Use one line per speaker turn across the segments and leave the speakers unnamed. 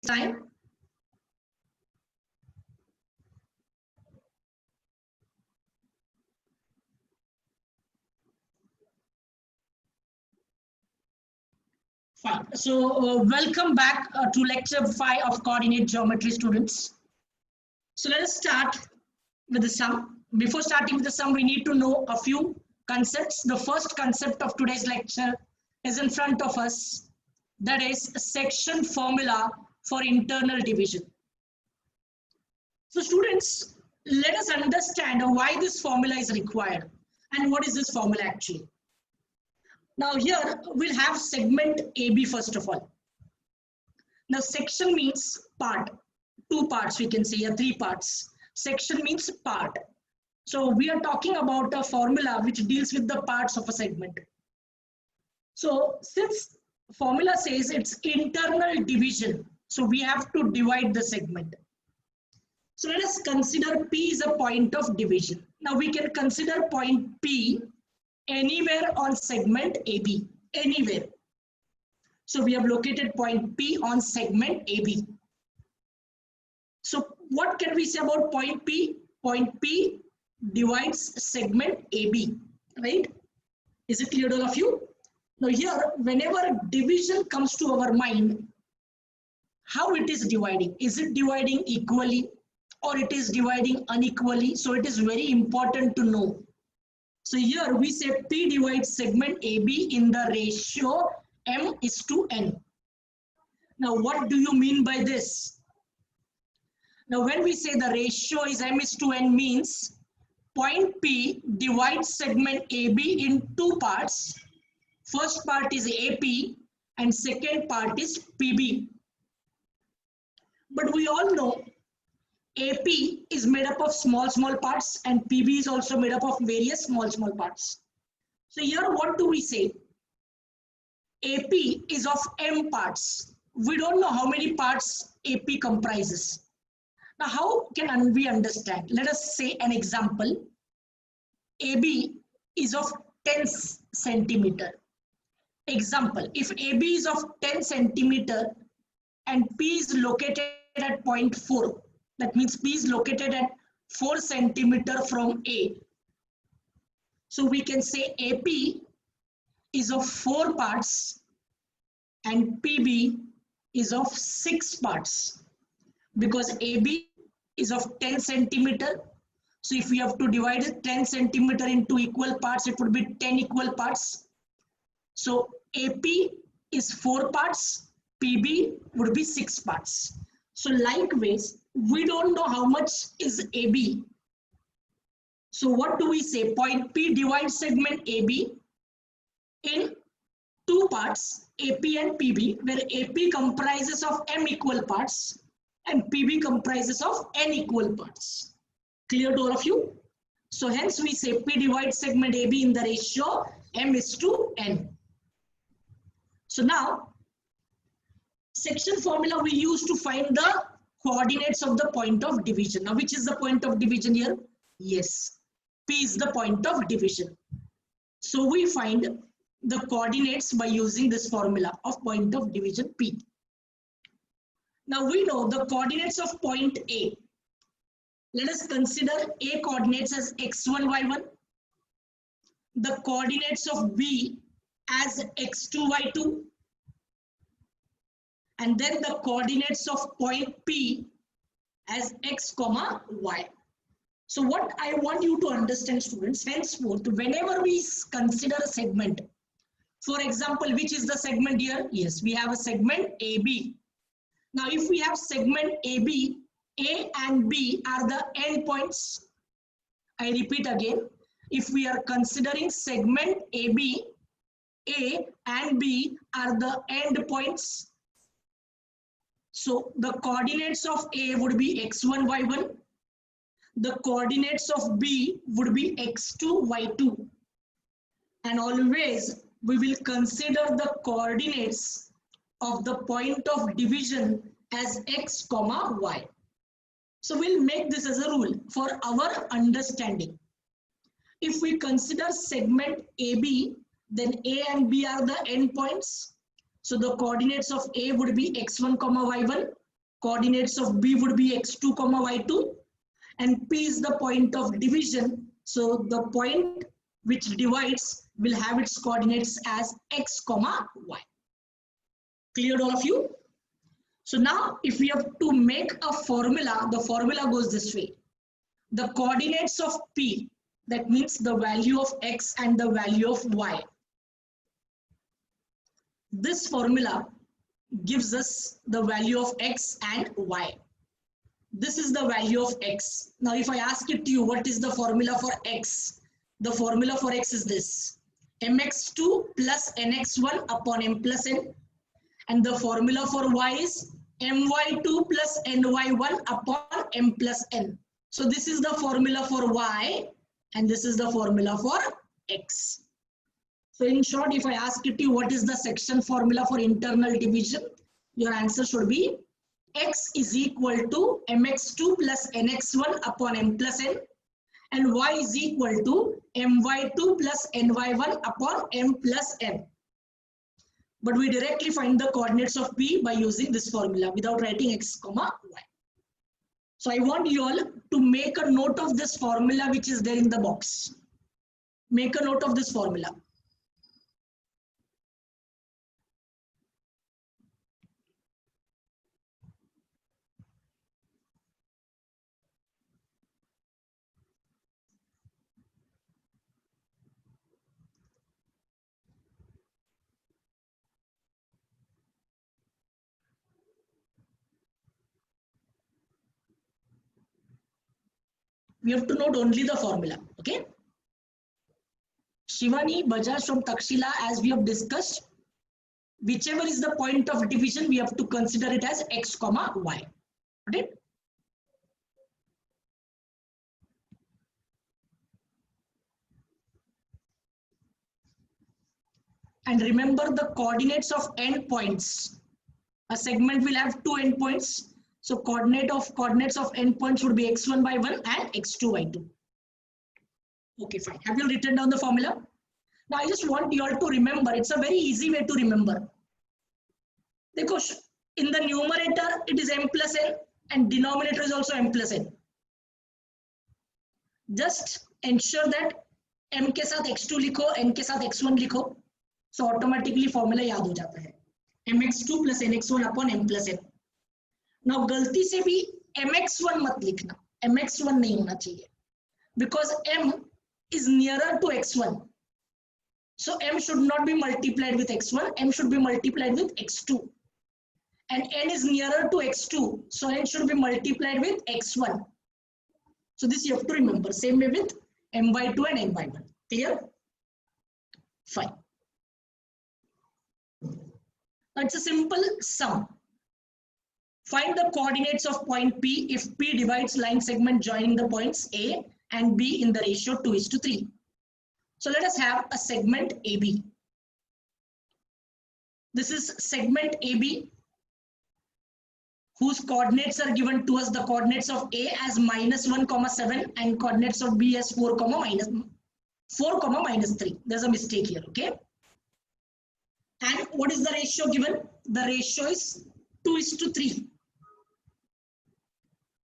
time. Fine. So welcome back to lecture 5 of coordinate geometry, students. So let us start with the sum. Before starting with the sum, we need to know a few concepts. The first concept of today's lecture is in front of us. That is section formula for internal division. So students, let us understand why this formula is required and what is this formula actually. Now here we'll have segment AB first of all. Now section means part, two parts we can say, or three parts. Section means part. So we are talking about a formula which deals with the parts of a segment. So since formula says it's internal division, so we have to divide the segment. So let us consider P is a point of division. Now we can consider point P anywhere on segment AB, anywhere. So we have located point P on segment AB. So what can we say about point P? Point P divides segment AB, right? Is it clear to all of you? Now here, whenever division comes to our mind, how it is dividing? Is it dividing equally or it is dividing unequally? So it is very important to know. So here we say P divides segment AB in the ratio M:n. Now what do you mean by this? Now when we say the ratio is M:n means point P divides segment AB in two parts. First part is AP and second part is PB. But we all know AP is made up of small parts and PB is also made up of various small parts. So here what do we say? AP is of M parts. We don't know how many parts AP comprises. Now how can we understand? Let us say an example. AB is of 10 centimeter. Example, if AB is of 10 centimeter and P is located at point 4, that means P is located at 4 centimeter from A. So we can say AP is of 4 parts and PB is of 6 parts because AB is of 10 centimeter. So if we have to divide 10 centimeter into equal parts, it would be 10 equal parts. So AP is 4 parts, PB would be 6 parts. So likewise, we don't know how much is AB. So what do we say? Point P divides segment AB in two parts, AP and PB, where AP comprises of M equal parts and PB comprises of N equal parts. Clear to all of you? So hence we say P divides segment AB in the ratio M:n. So now, section formula we use to find the coordinates of the point of division. Now, which is the point of division here? Yes, P is the point of division. So we find the coordinates by using this formula of point of division P. Now we know the coordinates of point A. Let us consider A coordinates as x1, y1. The coordinates of B as x2, y2. And then the coordinates of point P as x, y. So what I want you to understand, students, henceforth, whenever we consider a segment, for example, which is the segment here? Yes, we have a segment AB. Now, if we have segment AB, A and B are the endpoints. I repeat again, if we are considering segment AB, A and B are the endpoints. So the coordinates of A would be x1, y1. The coordinates of B would be x2, y2. And always we will consider the coordinates of the point of division as x, y. So we'll make this as a rule for our understanding. If we consider segment AB, then A and B are the endpoints. So the coordinates of A would be x1, y1. Coordinates of B would be x2 comma y2, and P is the point of division. So the point which divides will have its coordinates as x comma y. Cleared all of you? So now if we have to make a formula, the formula goes this way. The coordinates of P, that means the value of x and the value of y. This formula gives us the value of x and y. This is the value of x. Now if I ask it to you, what is the formula for x? The formula for x is this: mx2 plus nx1 upon m plus n. And the formula for y is my2 plus ny1 upon m plus n. So this is the formula for y, and this is the formula for x. So in short, if I ask it to you, what is the section formula for internal division? Your answer should be x is equal to mx2 plus nx1 upon m plus n, and y is equal to my2 plus ny1 upon m plus n. But we directly find the coordinates of P by using this formula without writing x comma y. So I want you all to make a note of this formula which is there in the box. Make a note of this formula. We have to note only the formula, okay? Shivani, Bajaj from Takshila, as we have discussed, whichever is the point of division, we have to consider it as x comma y, right? And remember the coordinates of endpoints. A segment will have two endpoints. So coordinates of endpoints would be x1 by 1 and x2 by 2. Okay, fine. Have you written down the formula? Now I just want you all to remember. It's a very easy way to remember. Because in the numerator, it is m plus n, and denominator is also m plus n. Just ensure that m के साथ x2 लिखो, n के साथ x1 लिखो. So automatically formula याद हो जाता है. mx2 plus nx1 upon m plus n. Now गलती से भी mx1 मत लिखना. mx1 नहीं होना चाहिए. Because m is nearer to x1. So m should not be multiplied with x1. M should be multiplied with x2. And n is nearer to x2. So n should be multiplied with x1. So this you have to remember. Same way with m by 2 and n by 1. Clear? Fine. Now it's a simple sum. Find the coordinates of point P if P divides line segment joining the points A and B in the ratio 2:3. So let us have a segment AB. This is segment AB whose coordinates are given to us, the coordinates of A as -1, 7 and coordinates of B as 4, -3. There's a mistake here, okay? And what is the ratio given? The ratio is 2:3.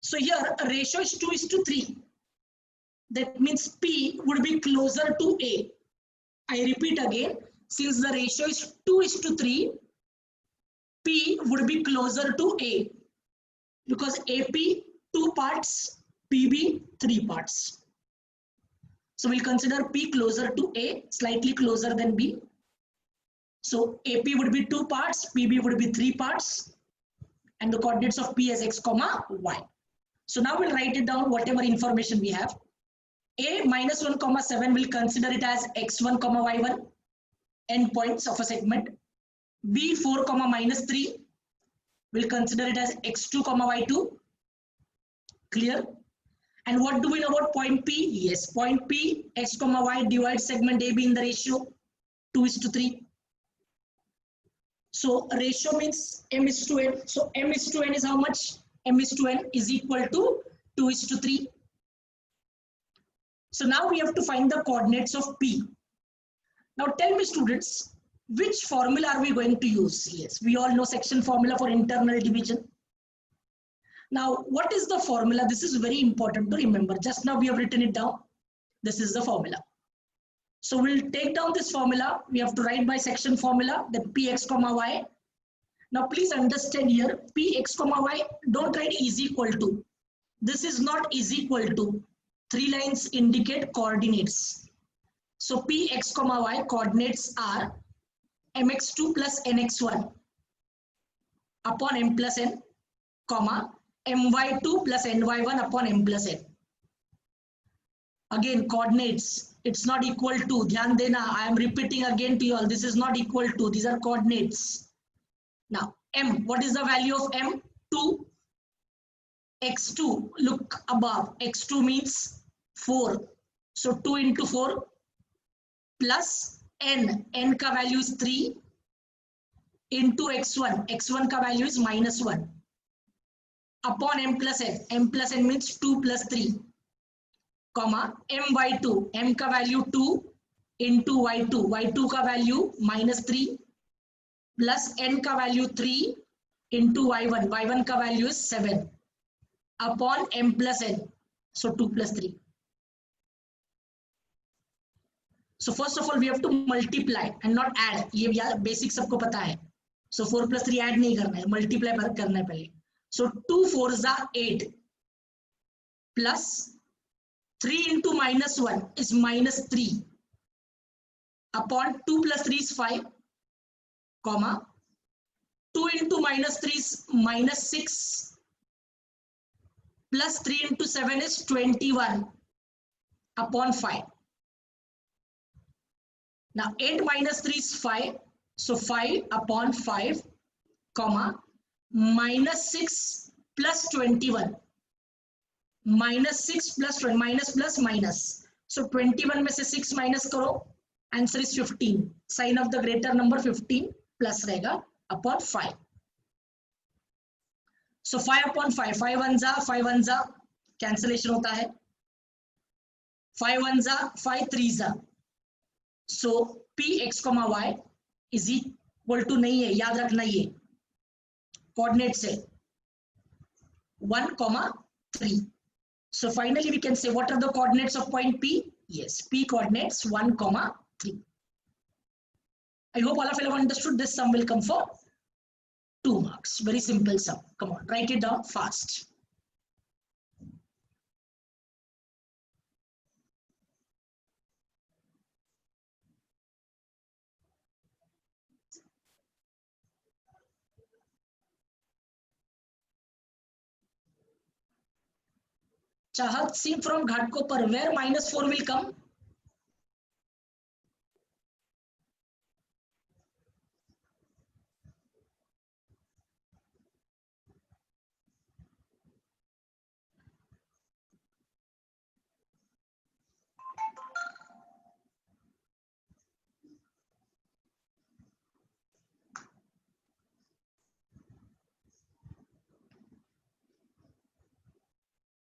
So here a ratio is 2:3. That means P would be closer to A. I repeat again, since the ratio is 2:3, P would be closer to A. Because AP 2 parts, PB 3 parts. So we'll consider P closer to A, slightly closer than B. So AP would be 2 parts, PB would be 3 parts, and the coordinates of P as x comma y. So now we'll write it down, whatever information we have. A -1, 7 will consider it as x1, y1, endpoints of a segment. B 4, -3 will consider it as x2, y2. Clear? And what do we know about point P? Yes, point P, x, y divides segment AB in the ratio 2:3. So ratio means m:n. So m:n is how much? m:n is equal to 2:3. So now we have to find the coordinates of P. Now tell me, students, which formula are we going to use? Yes, we all know section formula for internal division. Now, what is the formula? This is very important to remember. Just now we have written it down. This is the formula. So we'll take down this formula. We have to write by section formula, that px comma y. Now please understand here, px comma y, don't write is equal to. This is not is equal to. 3 lines indicate coordinates. So px comma y coordinates are mx2 plus nx1 upon m plus n, comma my2 plus ny1 upon m plus n. Again, coordinates, it's not equal to. Dhyan dena, I am repeating again to you all, this is not equal to, these are coordinates. Now, m, what is the value of m? 2. x2, look above, x2 means 4. So 2 into 4 plus n, n ka value is 3 into x1, x1 ka value is minus 1 upon m plus n means 2 plus 3, comma my2, m ka value 2 into y2, y2 ka value minus 3 plus n ka value 3 into y1, y1 ka value is 7 upon m plus n, so 2 plus 3. So first of all we have to multiply and not add. ये basic सबको पता है. So 4 plus 3 add नहीं करना है, multiply करना है पहले. So 2 4s are 8 plus 3 into minus 1 is minus 3 upon 2 plus 3 is 5, comma 2 into minus 3 is minus 6 plus 3 into 7 is 21 upon 5. Now 8 minus 3 is 5, so 5 upon 5, comma minus 6 plus 21, minus 6 plus 20, minus plus minus. So 21 में से 6 minus करो, answer is 15. Sign of the greater number 15 plus रहेगा upon 5. So 5 upon 5, 5 1 जा, cancellation होता है. 5 1 जा, 5 3 जा. So px comma y is equal to नहीं है, याद रखना ये coordinates है 1, 3. So finally we can say what are the coordinates of point P? Yes, P coordinates 1, 3. I hope all of you have understood. This sum will come for 2 marks. Very simple sum. Come on, write it down fast. Chahat Singh from Ghatkopar, where minus 4 will come?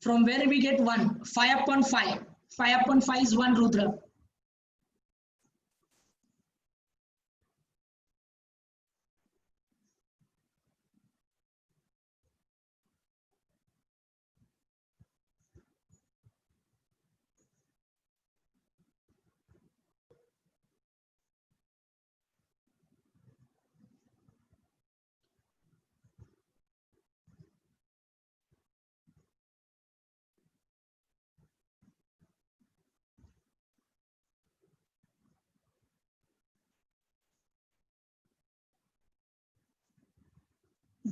From where we get 1? 5 upon 5. 5 upon 5 is 1, Rudra.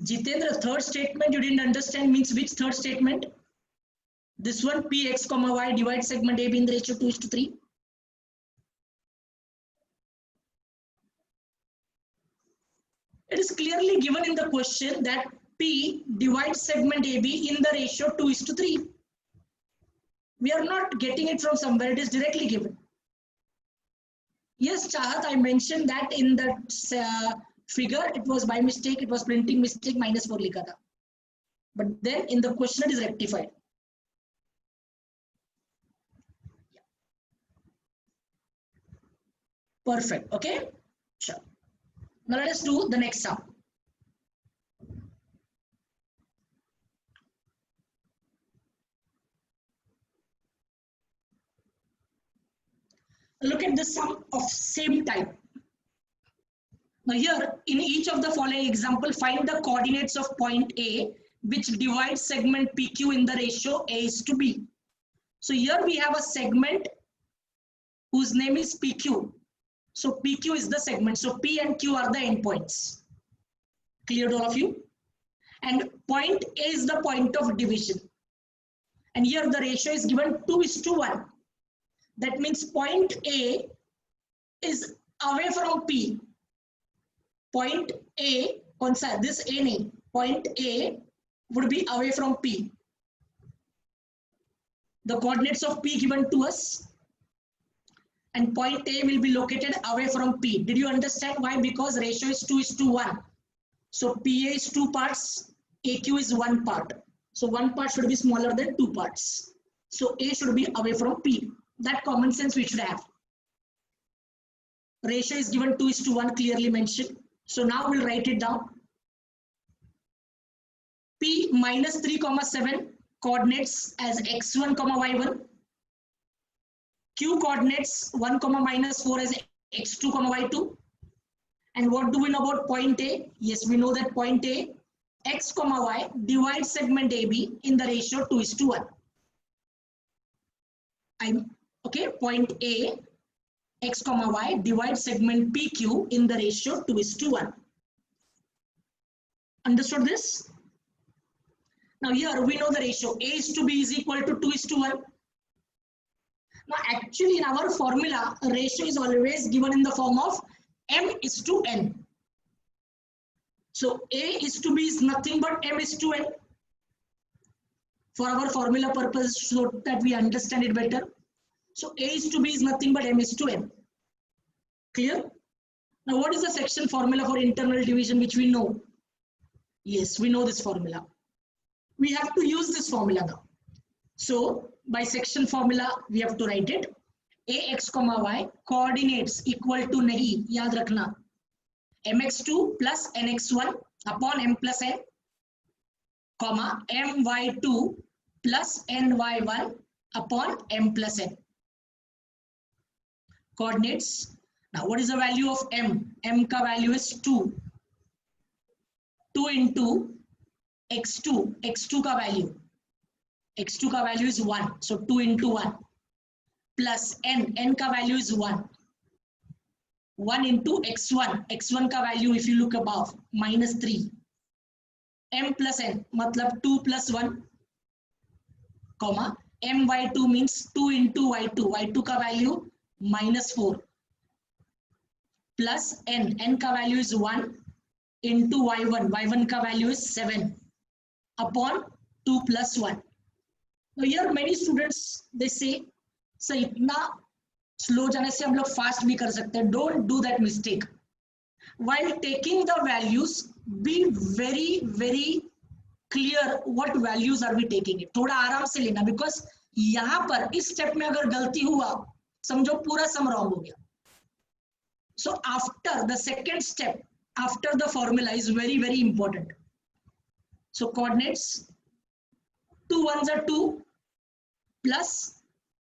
Jitendra, third statement you didn't understand means which third statement? This one, px comma y divides segment AB in the ratio 2:3. It is clearly given in the question that P divides segment AB in the ratio 2:3. We are not getting it from somewhere, it is directly given. Yes, Chahat, I mentioned that in the figure, it was by mistake, it was printing mistake, minus 4 likha tha. But then in the question it is rectified. Perfect, okay? Sure. Now let us do the next sum. Look at the sum of same type. Now here, in each of the following example, find the coordinates of point A, which divides segment PQ in the ratio A is to B. So here we have a segment whose name is PQ. So PQ is the segment. So P and Q are the endpoints. Clear to all of you? And point A is the point of division. And here the ratio is given 2:1. That means point A is away from P. Point A, this A name, point A would be away from P. The coordinates of P given to us, and point A will be located away from P. Did you understand why? Because ratio is 2:1. So PA is 2 parts, AQ is 1 part. So 1 part should be smaller than 2 parts. So A should be away from P. That common sense we should have. Ratio is given 2:1, clearly mentioned. So now we'll write it down. P minus 3,7 coordinates as x1, y1. Q coordinates 1, minus 4 as x2, y2. And what do we know about point A? Yes, we know that point A, x, y divides segment AB in the ratio 2:1. Okay, point A, x, y divides segment PQ in the ratio 2:1. Understood this? Now here we know the ratio A is to B is equal to 2:1. Now actually in our formula, ratio is always given in the form of M:N. So A is to B is nothing but M:N. For our formula purpose, so that we understand it better. So A is to B is nothing but M:N. Clear? Now what is the section formula for internal division which we know? Yes, we know this formula. We have to use this formula now. So by section formula, we have to write it. Ax, y coordinates equal to nahi, yaad rakhna. mx2 plus nx1 upon m plus n, comma my2 plus ny1 upon m plus n. Coordinates. Now what is the value of m? M ka value is 2. 2 into x2. x2 ka value. x2 ka value is 1. So 2 into 1. Plus n. N ka value is 1. 1 into x1. x1 ka value, if you look above, minus 3. M plus n, matlab 2 plus 1, comma, my2 means 2 into y2. y2 ka value, minus 4. Plus n. N ka value is 1 into y1. y1 ka value is 7 upon 2 plus 1. Now here many students, they say, sir, itna slow जाने से हम लोग fast भी कर सकते हैं. Don't do that mistake. While taking the values, be very, very clear what values are we taking it. थोड़ा आराम से लेना, because यहाँ पर इस step में अगर गलती हुआ, समझो पूरा sum wrong हो गया. So after the second step, after the formula is very, very important. So coordinates, 2 ones are 2 plus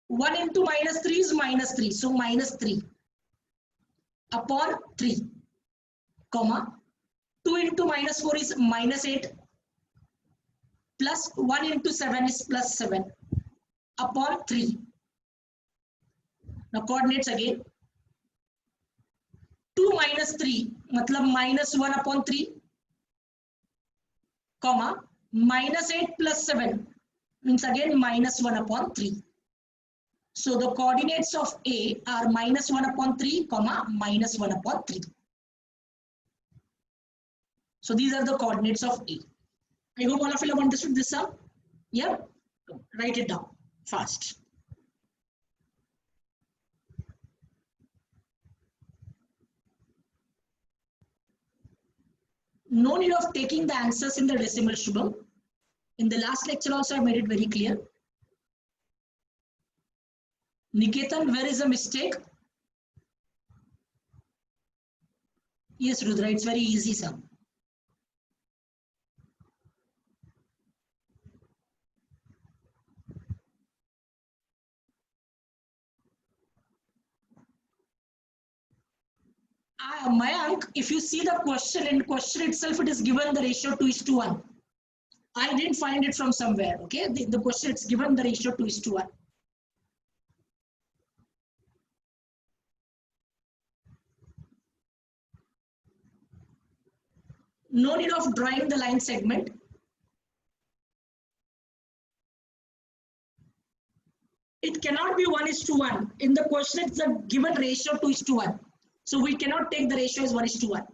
1 into minus 3 is minus 3. So minus 3 upon 3, comma, 2 into minus 4 is minus 8 plus 1 into 7 is plus 7 upon 3. Now coordinates again. 2 minus 3, matlab minus 1 upon 3, comma, minus 8 plus 7 means again minus 1 upon 3. So the coordinates of A are minus 1 upon 3, comma, minus 1 upon 3. So these are the coordinates of A. I hope all of you have understood this sum. Yeah? Write it down fast. No need of taking the answers in the decimal, Shubham. In the last lecture also I made it very clear. Niketan, where is the mistake? Yes, Rudra, it's very easy sum. Mayank, if you see the question, in question itself, it is given the ratio 2:1. I didn't find it from somewhere. Okay, the question, it's given the ratio 2:1. No need of drawing the line segment. It cannot be 1:1. In the question, it's a given ratio 2:1. So we cannot take the ratio as 1:1.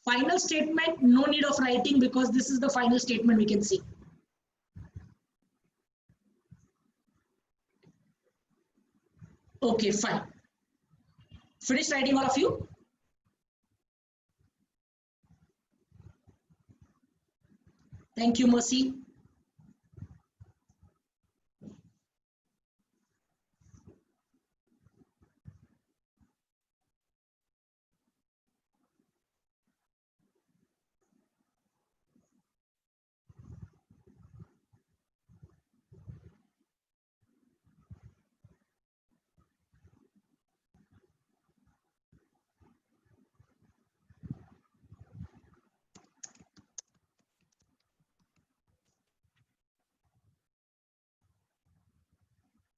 Final statement, no need of writing because this is the final statement we can see. Okay, fine. Finish writing, all of you? Thank you, Mercy.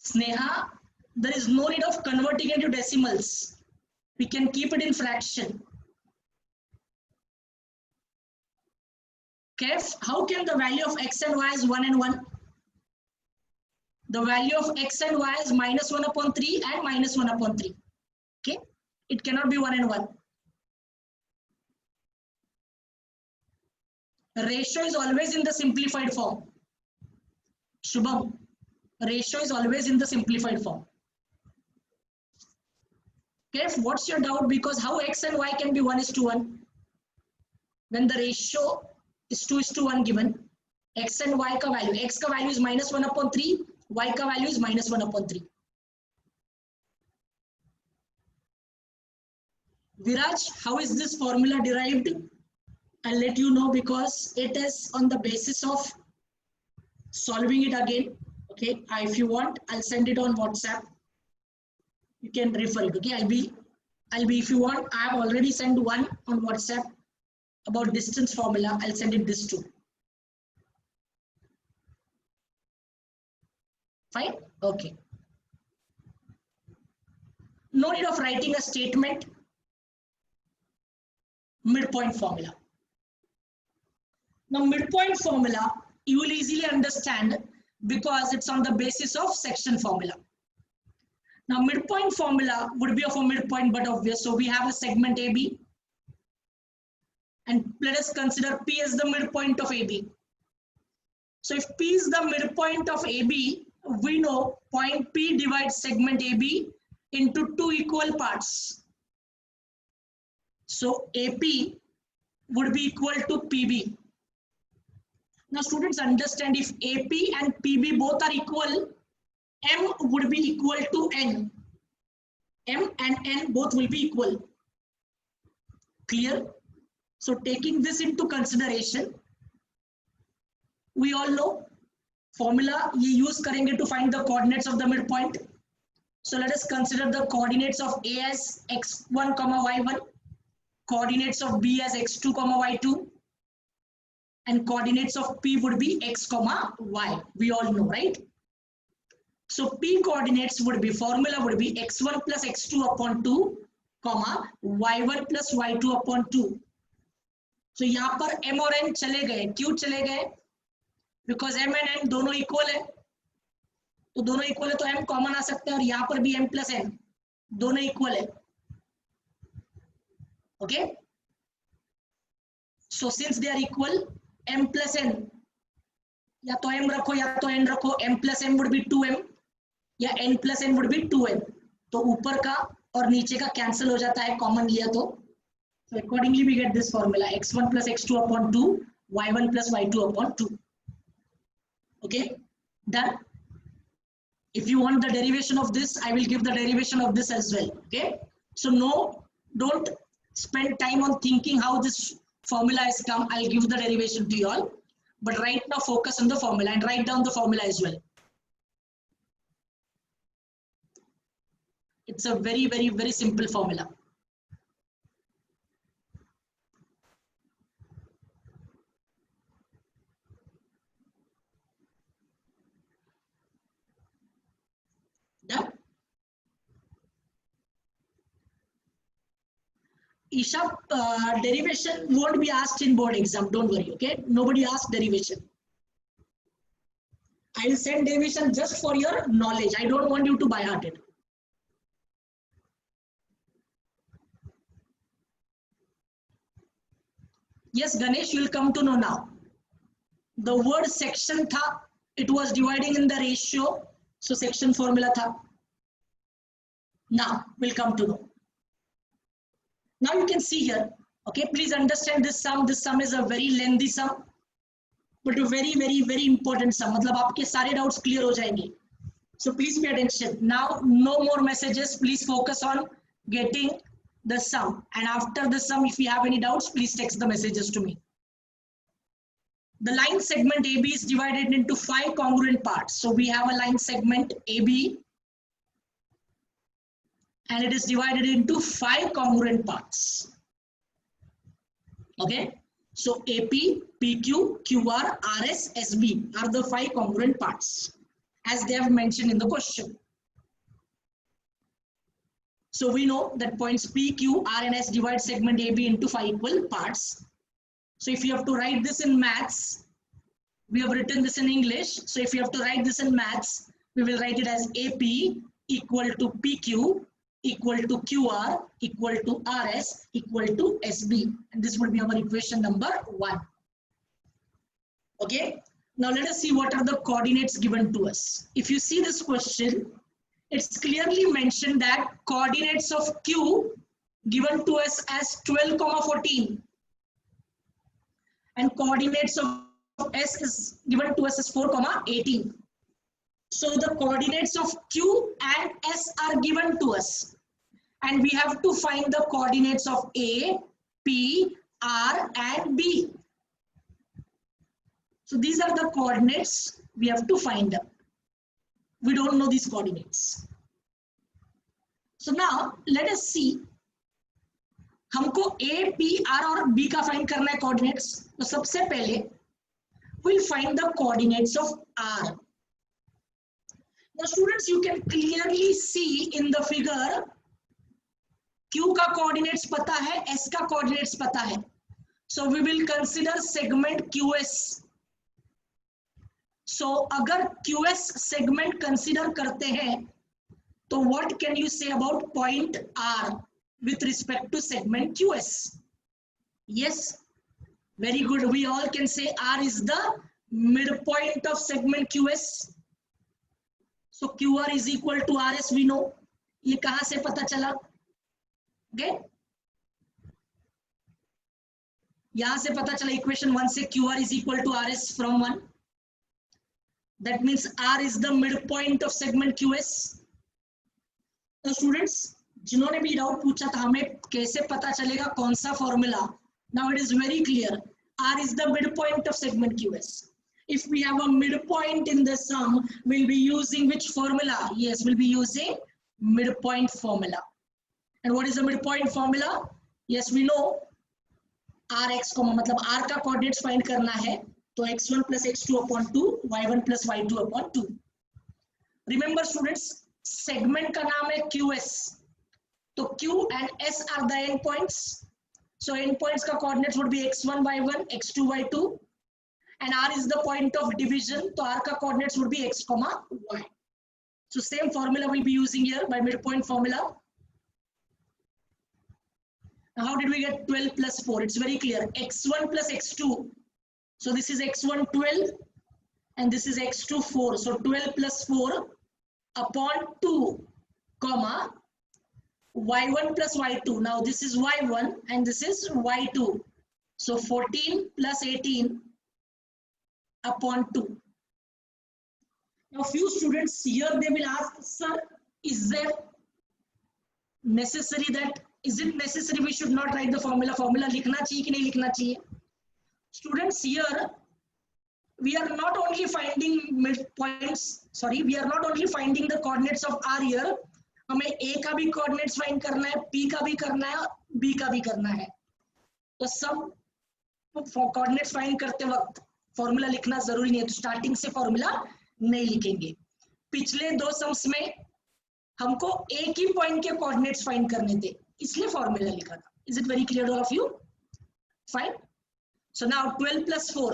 Sneha, there is no need of converting into decimals. We can keep it in fraction. Kef, how can the value of x and y is 1 and 1? The value of x and y is -1/3 and -1/3. Okay, it cannot be 1 and 1. The ratio is always in the simplified form. Shubham, ratio is always in the simplified form. Kef, what's your doubt? Because how x and y can be 1:1 when the ratio is 2:1 given? X and y ka value, x ka value is -1/3, y ka value is -1/3. Viraj, how is this formula derived? I'll let you know because it is on the basis of solving it again. Okay, if you want, I'll send it on WhatsApp. You can refer it. Okay, I'll be if you want, I have already sent one on WhatsApp about distance formula. I'll send it this too. Fine. Okay. No need of writing a statement. Midpoint formula. Now midpoint formula you will easily understand because it's on the basis of section formula. Now midpoint formula would be of a midpoint but obvious. So we have a segment AB and let us consider P as the midpoint of AB. So if P is the midpoint of AB, we know point P divides segment AB into two equal parts. So AP would be equal to PB. Now students understand, if AP and PB both are equal, M would be equal to N. M and N both will be equal. Clear? So taking this into consideration, we all know formula ye use karenge to find the coordinates of the midpoint. So let us consider the coordinates of A as x1, y1, coordinates of B as x2, y2, and coordinates of P would be x, y. We all know, right? So P coordinates would be, formula would be x1 plus x2 upon 2, y1 plus y2 upon 2. So यहाँ पर M और N चले गए. क्यों चले गए? Because M and N दोनों equal है. तो दोनों equal है तो M common आ सकता है और यहाँ पर भी M plus N दोनों equal है. Okay? So since they are equal, M plus N, या तो M रखो या तो N रखो, M plus M would be 2M या N plus N would be 2N. तो ऊपर का और नीचे का cancel हो जाता है common लिया तो. So accordingly we get this formula x1 plus x2 upon 2, y1 plus y2 upon 2. Okay, done. If you want the derivation of this, I will give the derivation of this as well. Okay, so no, don't spend time on thinking how this formula has come. I'll give the derivation to you all, but right now focus on the formula and write down the formula as well. It's a very, very, very simple formula. Done? Isha, derivation won't be asked in board exam. Don't worry, okay? Nobody asked derivation. I will send derivation just for your knowledge. I don't want you to by heart it. Yes, Ganesh, you will come to know now. The word section tha, it was dividing in the ratio. So section formula tha. Now we'll come to know. Now you can see here, okay, please understand this sum. This sum is a very lengthy sum, but a very, very, very important sum. मतलब आपके सारे doubts clear हो जाएंगे. So please pay attention. Now no more messages. Please focus on getting the sum. And after the sum, if you have any doubts, please text the messages to me. The line segment AB is divided into 5 congruent parts. So we have a line segment AB, and it is divided into 5 congruent parts. Okay, so AP, PQ, QR, RS, SB are the 5 congruent parts as they have mentioned in the question. So we know that points P, Q, R and S divide segment AB into 5 equal parts. So if you have to write this in maths, we have written this in English. So if you have to write this in maths, we will write it as AP equal to PQ equal to QR equal to RS equal to SB. And this will be our equation number 1. Okay. Now let us see what are the coordinates given to us. If you see this question, it's clearly mentioned that coordinates of Q given to us as 12, 14. And coordinates of S is given to us as 4, 18. So the coordinates of Q and S are given to us. And we have to find the coordinates of A, P, R and B. So these are the coordinates we have to find them. We don't know these coordinates. So now let us see. हमको A, P, R और B का find करना है coordinates. तो सबसे पहले we'll find the coordinates of R. Now students, you can clearly see in the figure Q का coordinates पता है, S का coordinates पता है. So we will consider segment QS. So अगर QS segment consider करते हैं, तो what can you say about point R with respect to segment QS? Yes, very good. We all can say R is the midpoint of segment QS. So QR is equal to RS, we know. ये कहाँ से पता चला? Okay. यहाँ से पता चला equation 1 से QR is equal to RS from 1. That means R is the midpoint of segment QS. तो स्टूडेंट्स जिन्होंने भी डाउट पूछा था हमें कैसे पता चलेगा कौन सा formula, now it is very clear. R is the midpoint of segment QS. If we have a midpoint in the sum, we'll be using which formula? Yes, we'll be using midpoint formula. And what is the midpoint formula? Yes, we know Rx, मतलब R का coordinates find करना है, तो x1 plus x2 upon 2, y1 plus y2 upon 2. Remember students, segment का नाम है QS. तो Q and S are the endpoints. So endpoints का coordinates would be x1, y1, x2, y2. And R is the point of division. So R का coordinates would be x, y. So same formula we'll be using here by midpoint formula. Now how did we get 12 plus 4? It's very clear. x1 plus x2. So this is x1 12 and this is x2 4. So 12 plus 4 upon 2, comma, y1 plus y2. Now this is y1 and this is y2. So 14 plus 18 upon 2. Now few students here, they will ask, sir, is it necessary we should not write the formula? Formula लिखना चाहिए कि नहीं लिखना चाहिए? Students, here we are not only finding midpoints, we are not only finding the coordinates of R here, हमें ए का भी coordinates find करना है, पी का भी करना है, बी का भी करना है। तो सब कोऑर्डिनेट्स फाइंड करते वक्त फॉर्मूला लिखना जरूरी नहीं है, तो स्टार्टिंग से फॉर्मूला नहीं लिखेंगे। पिछले दो सम्स में हमको एक ही पॉइंट के कोऑर्डिनेट्स फाइंड करने थे, इसलिए फॉर्मूला लिखा था। Is it very clear all of you? Fine. So now 12 plus 4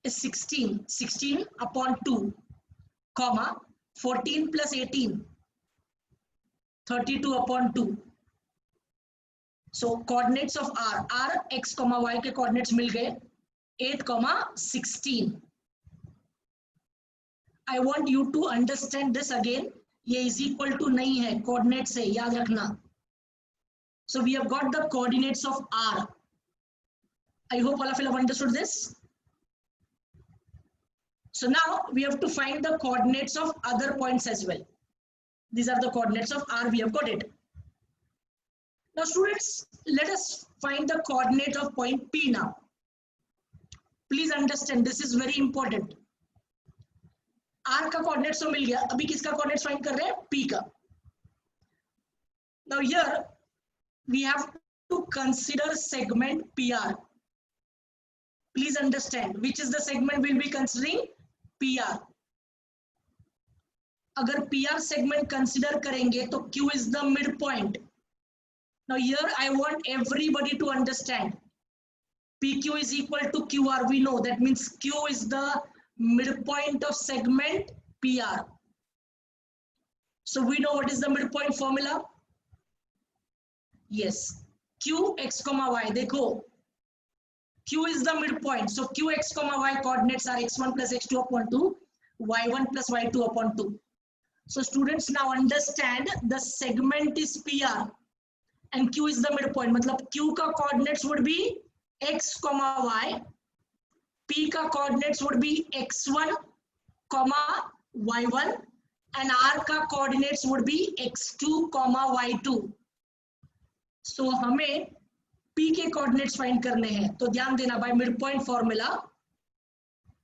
is 16, 16 upon 2, comma 14 plus 18, 32 upon 2. So coordinates of r x comma y के coordinates मिल गए 8, 16. I want you to understand this again. ये is equal to नहीं है, coordinates है, याद रखना। So we have got the coordinates of r. I hope all of you have understood this. So now we have to find the coordinates of other points as well. These are the coordinates of r, we have got it. Now students, let us find the coordinate of point P now. Please understand, this is very important. R का coordinates तो मिल गया, अभी किसका coordinates find कर रहे हैं? P का. Now here we have to consider segment PR. Please understand, which is the segment we'll be considering? PR. अगर PR segment consider करेंगे तो Q is the midpoint. Now here I want everybody to understand. PQ is equal to QR. We know that means Q is the midpoint of segment PR. So we know what is the midpoint formula. Yes, Q x comma y. देखो, Q is the midpoint. So Q x comma y coordinates are x1 plus x2 upon 2, y1 plus y2 upon 2. So students now understand the segment is PR and Q is the midpoint. मतलब Q का coordinates would be x comma y, P का coordinates would be x1 comma y1 and R का coordinates would be x2 comma y2. So हमें P के coordinates find करने हैं, तो ध्यान देना by mid point formula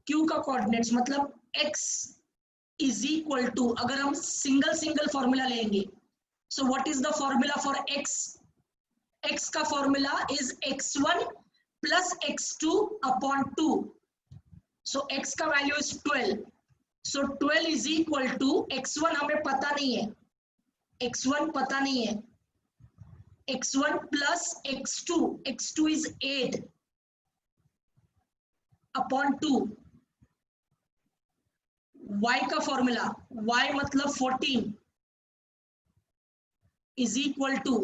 Q का कोऑर्डिनेट्स मतलब x इज इक्वल टू, अगर हम सिंगल फॉर्मूला लेंगे, so what is the formula for x? x का फॉर्मूला is x1 plus x2 upon 2. So x का value is 12. So 12 is equal to x1 हमें पता नहीं है, x1 पता नहीं है, x1 plus x2, x2 is 8 upon 2. y का फॉर्मूला, y मतलब 14 is equal to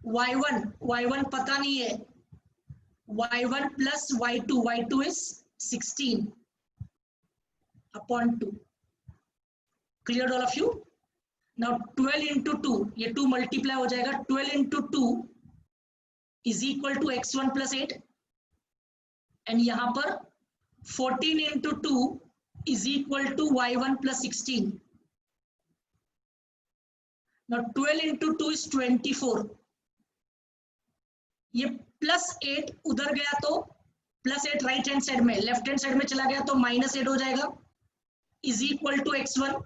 y1, y1 पता नहीं है, y1 plus y2, y2 is 16 upon 2. Clear all of you? Now 12 into 2, ये 2 मल्टीप्लाई हो जाएगा, 12 into 2 is equal to x1 plus 8 and यहाँ पर 14 into 2 is equal to y1 plus 16. Now 12 into 2 is 24. ये plus 8 उधर गया तो plus 8 राइट हैंड साइड में, लेफ्ट हैंड साइड में चला गया तो -8 हो जाएगा, is equal to x1.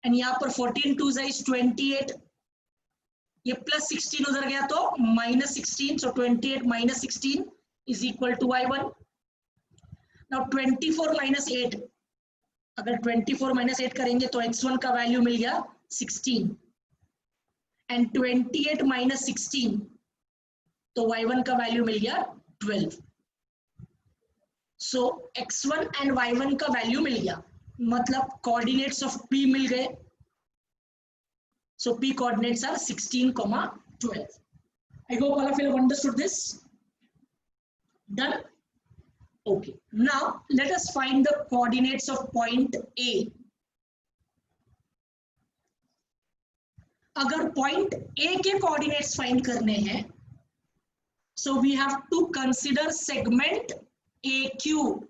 And यहाँ पर 14 2 is 28, ये प्लस 16 उधर गया तो -16, सो 28 - 16 is equal to y1. Now 24 - 8, अगर 24 - 8 करेंगे तो x1 का वैल्यू मिल गया 16 एंड 28 - 16 तो y1 का वैल्यू मिल गया 12. सो x1 एंड y1 का वैल्यू मिल गया, मतलब कोऑर्डिनेट्स ऑफ P मिल गए. So P coordinates are 16, 12. I hope all of you have understood this. Done? Okay. Now let us find the coordinates of point A. अगर point A के coordinates find करने हैं, so we have to consider segment AQ.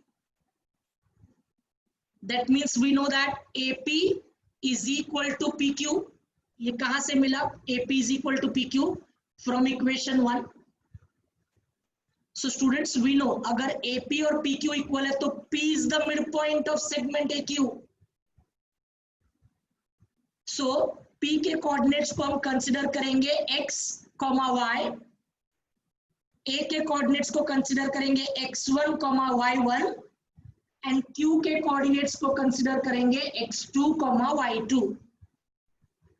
That means we know that AP is equal to PQ. ये कहां से मिला? AP is equal to PQ from equation 1. So students, we know अगर AP और PQ equal है तो P is the midpoint of segment AQ. So P के coordinates को हम कंसिडर करेंगे x, y, A के कोऑर्डिनेट्स को कंसिडर करेंगे x1, y1 एंड Q के कोऑर्डिनेट्स को कंसिडर करेंगे x2, y2।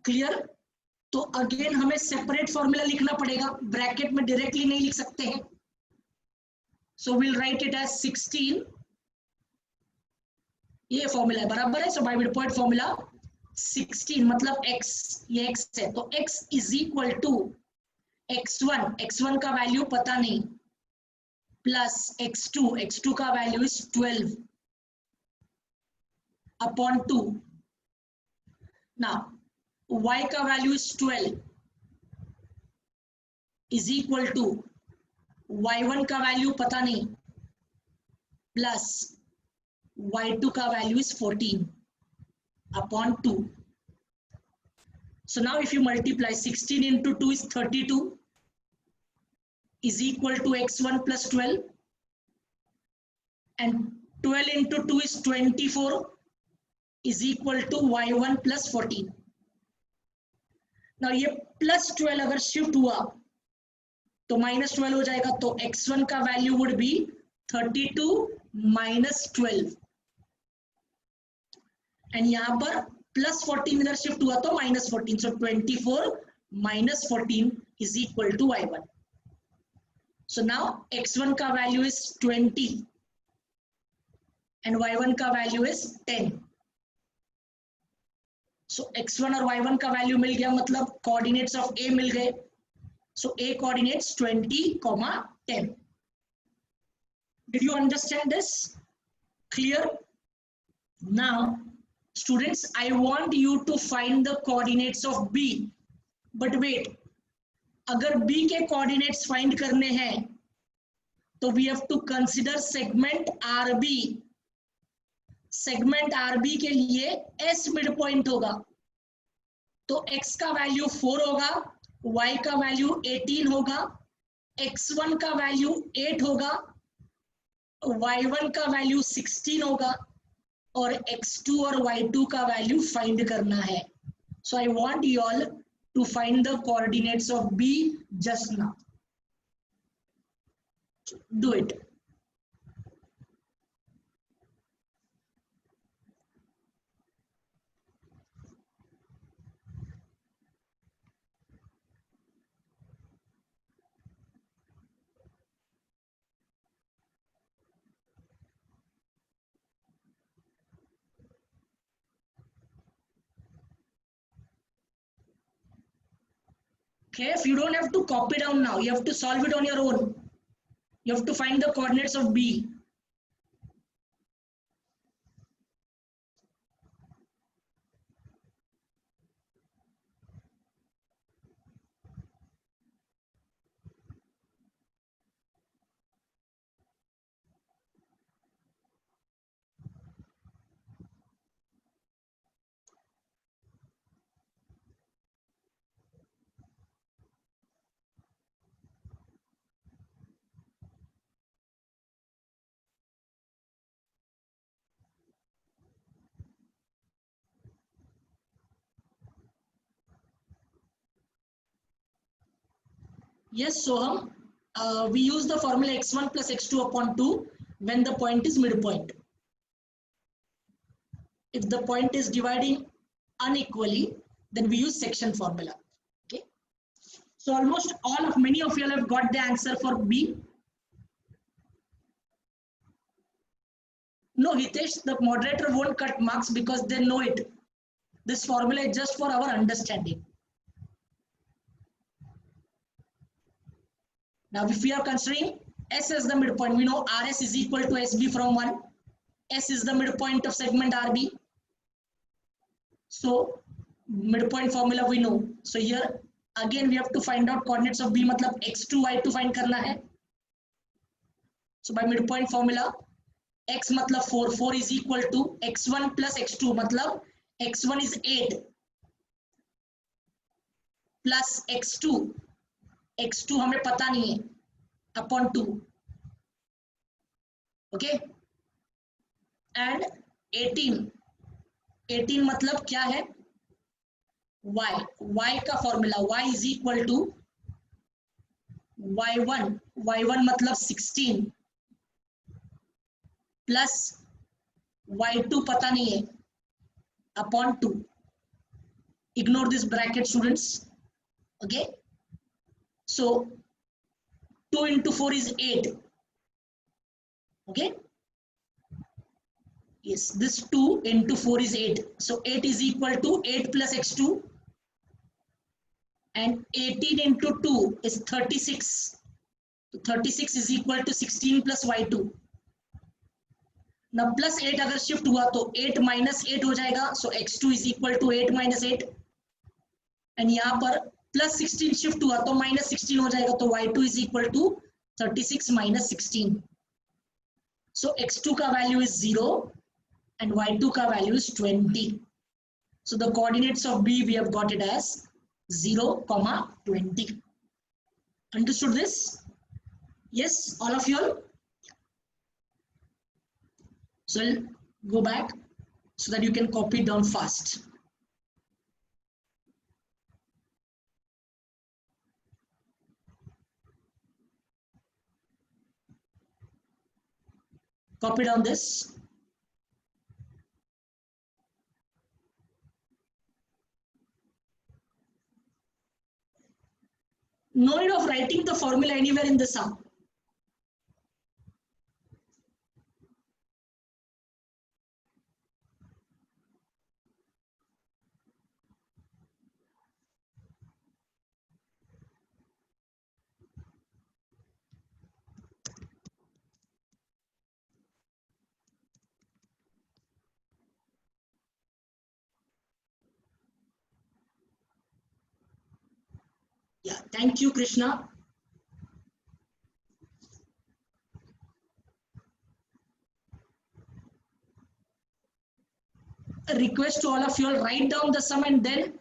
क्लियर? तो अगेन हमें सेपरेट फॉर्मूला लिखना पड़ेगा, ब्रैकेट में डायरेक्टली नहीं लिख सकते हैं। So will write it as 16, ये फॉर्मूला है, बराबर है। So by mid point formula 16 मतलब x, ये x है, तो x is equal to x1 का वैल्यू पता नहीं, प्लस x2 का value is 12 upon 2। Now y का value is 12 is equal to y1 का वैल्यू पता नहीं, प्लस y2 का value is 14 upon 2. So now if you multiply 16 into 2 is 32 is equal to x1 plus 12 and 12 into 2 is 24 is equal to y1 plus 14. Now ये plus 12 अगर shift हुआ तो minus 12 हो जाएगा, तो x1 का value would be 32 minus 12 and यहाँ पर प्लस 14 इधर शिफ्ट हुआ तो minus 14, so 24 minus 14 is equal to y1। So now x1 का वैल्यू इज 20 एंड y1 का वैल्यू इज 10। सो x1 और y1 का वैल्यू मिल गया, मतलब कोऑर्डिनेट्स ऑफ a मिल गए। सो a coordinates 20, 10। Did you understand this? Clear? Now students, I want you to find the coordinates of B, but wait, अगर B के coordinates find करने हैं तो we have to consider segment RB। segment RB के लिए S mid point होगा, तो X का वैल्यू 4 होगा, Y का वैल्यू 18 होगा, X1 का वैल्यू 8 होगा, Y1 का वैल्यू 16 होगा और x2 और y2 का वैल्यू फाइंड करना है। So I want you all to find the coordinates of B just now. Do it. Okay, if you don't have to copy down now, you have to solve it on your own. You have to find the coordinates of B. Yes, Soham, we use the formula x1 plus x2 upon 2 when the point is midpoint. If the point is dividing unequally, then we use section formula. Okay. So almost many of you have got the answer for B. No, Hitesh, the moderator won't cut marks because they know it. This formula is just for our understanding. Now, if we are considering S as the midpoint, we know RS is equal to SB from 1. S is the midpoint of segment RB. So, midpoint formula we know. So, here again we have to find out coordinates of B, मतलब x2, y2 find करना है. So, by midpoint formula, x मतलब 4, 4 is equal to x1 plus x2, मतलब x1 is 8 plus x2. x2 हमें पता नहीं है, upon 2, okay, and 18 मतलब क्या है, y का formula y is equal to y1 मतलब 16 प्लस y2 पता नहीं है upon 2. Ignore this bracket, students. Okay, so 2 into 4 is 8. Okay, yes, this 2 into 4 is 8, so 8 is equal to 8 plus x2, and 18 into 2 is 36. So 36 is equal to 16 plus y2. Now plus 8 अगर shift हुआ तो 8 minus 8 हो जाएगा, so x2 is equal to 8 minus 8, and यहाँ पर plus 16 shift हुआ तो minus 16 हो जाएगा, तो y2 is equal to 36 minus 16. So x2 का वैल्यू is 0 and y2 का value is 20. So the coordinates of B we have got it as 0, 20. Understood this? Yes, all of you all? So I'll go back so that you can copy it down fast. Copy down this. No need of writing the formula anywhere in the sum. Yeah, thank you, Krishna. A request to all of you all, write down the sum and then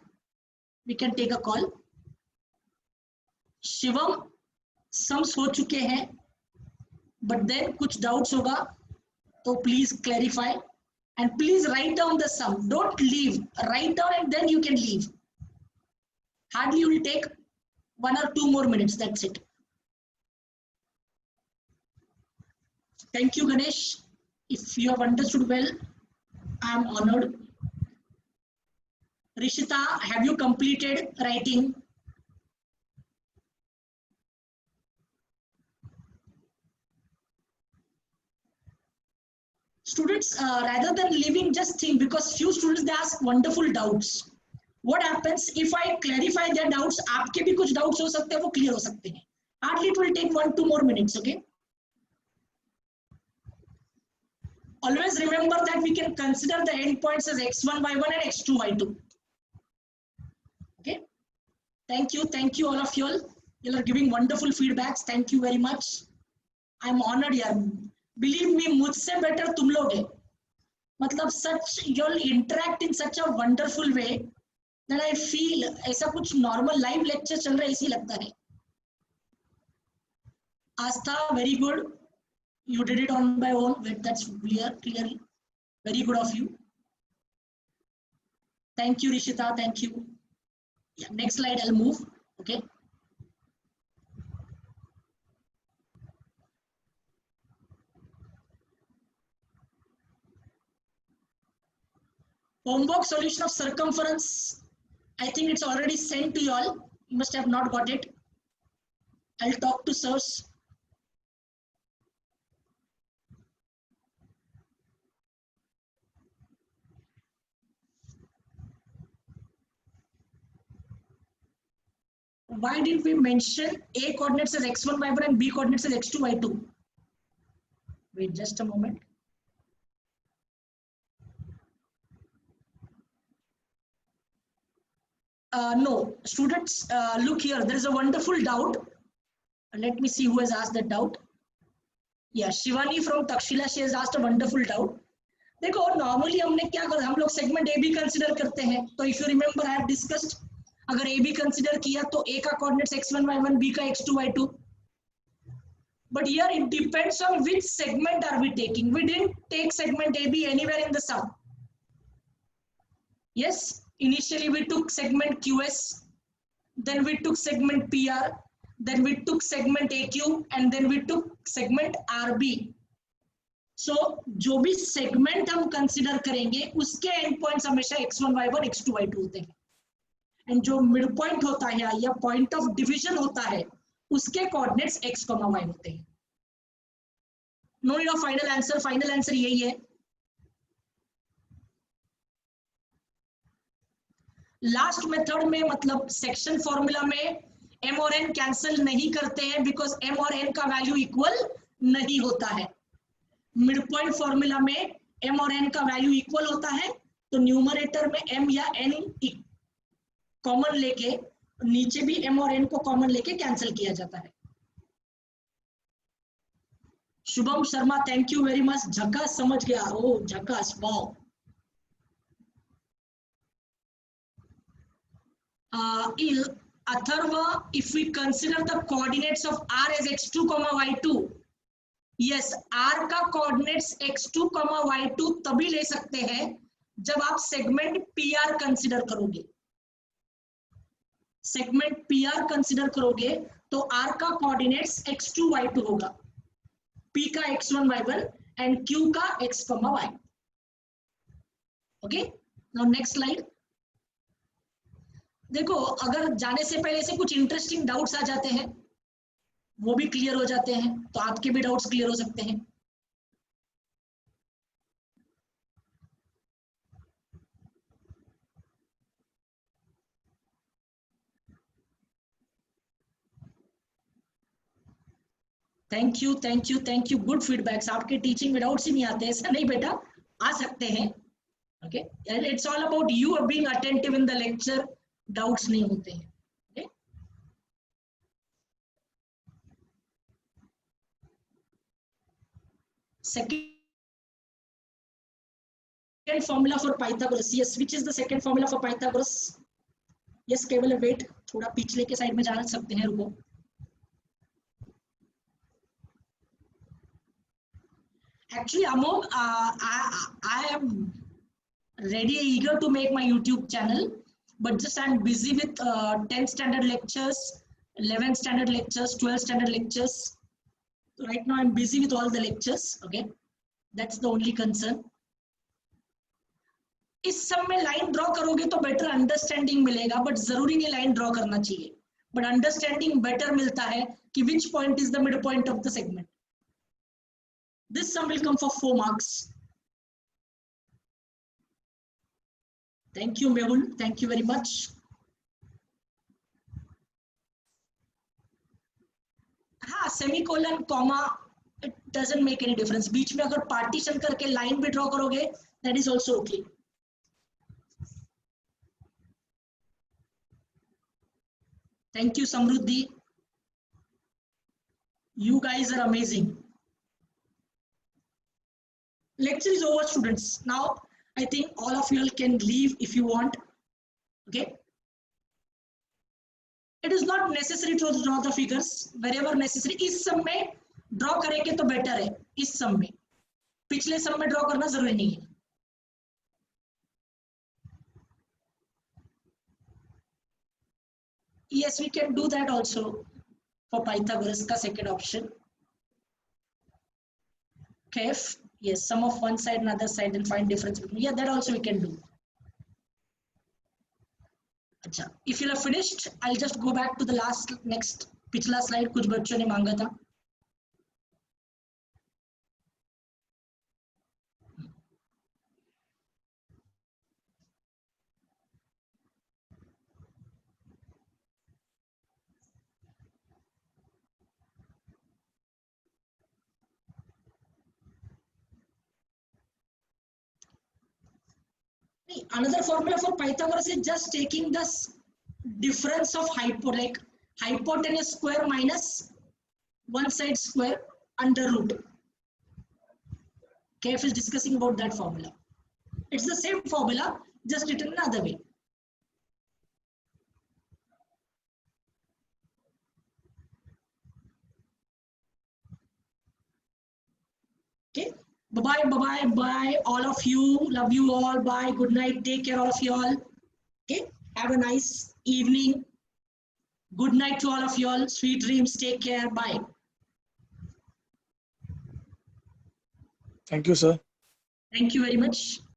we can take a call. Shivam sums हो चुके हैं, but then कुछ doubts होगा तो please clarify and please write down the sum. Don't leave. Write down and then you can leave. Hardly will take 1 or 2 more minutes. That's it. Thank you, Ganesh. If you have understood well, I am honored. Rishita, have you completed writing? Students, rather than leaving, just think, because few students they ask wonderful doubts. What happens if I clarify their doubts? आपके भी कुछ doubts हो सकते हैं, वो clear हो सकते हैं. Hardly it will take 1-2 more minutes. Okay. Always remember that we can consider the endpoints as x1, y1 and x2, y2. Okay. Thank you all of you all. You are giving wonderful feedbacks. Thank you very much. I'm honored यार. Believe me, मुझसे better तुम लोग हैं. मतलब such you'll interact in such a wonderful way that I feel ऐसा कुछ normal live lecture चल रहा है ऐसी लगता है. Astha, very good. You did it on my own. That's clear. Very good of you. Thank you, Rishita. Thank you. Yeah, next slide, I'll move. Okay. Homework solution of circumference. I think it's already sent to you all. You must have not got it. I'll talk to sirs. Why did we mention A coordinates as x1, y1 and B coordinates as x2, y2? Wait just a moment. No, students, look here. There is a wonderful doubt. Let me see who has asked that doubt. Yeah, Shivani from Takshila, she has asked a wonderful doubt. देखो normally हमने क्या कर हम लोग segment A B consider करते हैं. तो if you remember I have discussed, अगर ए बी कंसीडर किया तो ए का कोऑर्डिनेट्स x1 y1, b का x2 y2. But here it depends on which segment are we taking. We didn't take segment AB anywhere in the sum. Yes, Initially we took segment QS, then we took segment PR, then we took segment AQ, and then we took segment RB. So जो भी segment हम consider करेंगे उसके end points हमेशा x1 y1 x2 y2 होते हैं, and जो mid point होता है या point of division होता है उसके coordinates x, y होते हैं. No need of final answer यही है. लास्ट मेथड में मतलब सेक्शन फॉर्मूला में m और n कैंसिल नहीं करते हैं बिकॉज m और n का वैल्यू इक्वल नहीं होता है. मिड पॉइंट फॉर्मूला में m और n का वैल्यू इक्वल होता है, तो न्यूमरेटर में m या n कॉमन लेके नीचे भी m और n को कॉमन लेके कैंसिल किया जाता है. Shubham Sharma thank you very much. झकास समझ गया. ओ झकास, wow. Atharva, if we consider the coordinates of r as x2, y2, yes, r का coordinates x2, y2 तभी ले सकते हैं जब आप segment PR consider करोगे. segment PR consider करोगे तो r का coordinates x2, y2 होगा, p का x1, y1 and q का x, y. Okay, now next slide. देखो, अगर जाने से पहले से कुछ इंटरेस्टिंग डाउट्स आ जाते हैं वो भी क्लियर हो जाते हैं, तो आपके भी डाउट्स क्लियर हो सकते हैं. Thank you thank you thank you. Good feedbacks. आपके टीचिंग में डाउट्स ही नहीं आते, ऐसा नहीं बेटा, आ सकते हैं. Okay, it's all about you being attentive in the lecture. Doubts नहीं होते हैं. Second formula for Pythagoras. Yes, which is the second formula for Pythagoras? Yes, केवल वेट, थोड़ा पिछले के साइड में जा सकते हैं, रुको. Actually, Amol, I am ready, eager to make my YouTube channel, but just I'm busy with 10th standard lectures, 11th standard lectures, 12th standard lectures. So right now I'm busy with all the lectures. Okay, that's the only concern. इस सब में line draw करोगे तो better understanding मिलेगा, but जरूरी नहीं line draw करना चाहिए, बट अंडरस्टैंडिंग बेटर मिलता है कि which point is the mid point of the segment. This sum will come for 4 marks. Thank you Mehul, thank you very much. हाँ, semicolon comma it doesn't make any difference. बीच में अगर partition करके line भी draw करोगे that is also okay. Thank you, Samruddhi. You guys are amazing. Lecture is over, students. Now, I think all of you all can leave if you want. Okay. It is not necessary to draw the figures. Wherever necessary, इस सम में draw करेंगे तो better है. इस सम में, पिछले सम में draw करना जरूरी नहीं है. Yes, we can do that also for Pythagoras का second option. Kef, yes, sum of one side and other side and find difference between. Yeah, that also we can do. अच्छा, if you are finished, I'll just go back to the next पिछला slide. कुछ बच्चों ने मांगा था. Another formula for Pythagoras is just taking the difference of hypotenuse square minus one side square under root. Kef is discussing about that formula. It's the same formula, just written another way. Okay. Bye bye, bye bye, bye, all of you. Love you all. Bye. Good night. Take care, all of you all. Okay, have a nice evening. Good night to all of you all. Sweet dreams. Take care. Bye.
Thank you, sir.
Thank you very much.